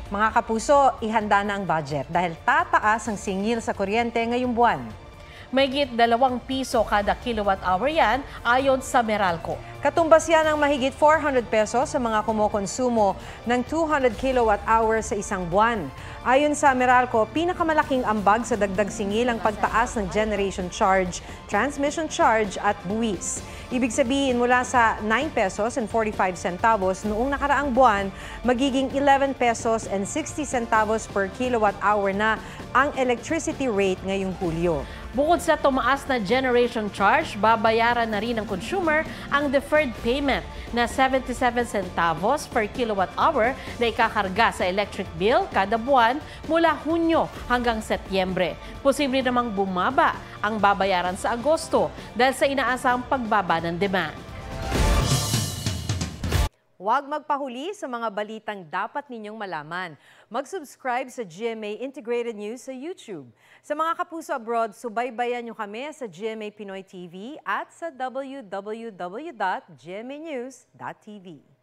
Mga kapuso, ihanda na ang budget dahil tataas ang singil sa kuryente ngayong buwan. Mahigit 2 piso kada kilowatt-hour yan ayon sa Meralco. Katumbas yan ang mahigit 400 pesos sa mga kumukonsumo ng 200 kilowatt-hour sa isang buwan. Ayon sa Meralco, pinakamalaking ambag sa dagdag singil ang pagtaas ng generation charge, transmission charge at buwis. Ibig sabihin mula sa 9 pesos and 45 centavos noong nakaraang buwan, magiging 11 pesos and 60 centavos per kilowatt-hour na ang electricity rate ngayong Hulyo. Bukod sa tumaas na generation charge, babayaran na rin ng consumer ang deferred payment na 77 centavos per kilowatt-hour na ikakarga sa electric bill kada buwan mula Hunyo hanggang Setyembre. Posible namang bumaba ang babayaran sa Agosto dahil sa inaasang pagbaba ng demand. Huwag magpahuli sa mga balitang dapat ninyong malaman. Mag-subscribe sa GMA Integrated News sa YouTube. Sa mga kapuso abroad, subaybayan nyo kami sa GMA Pinoy TV at sa www.gmanews.tv.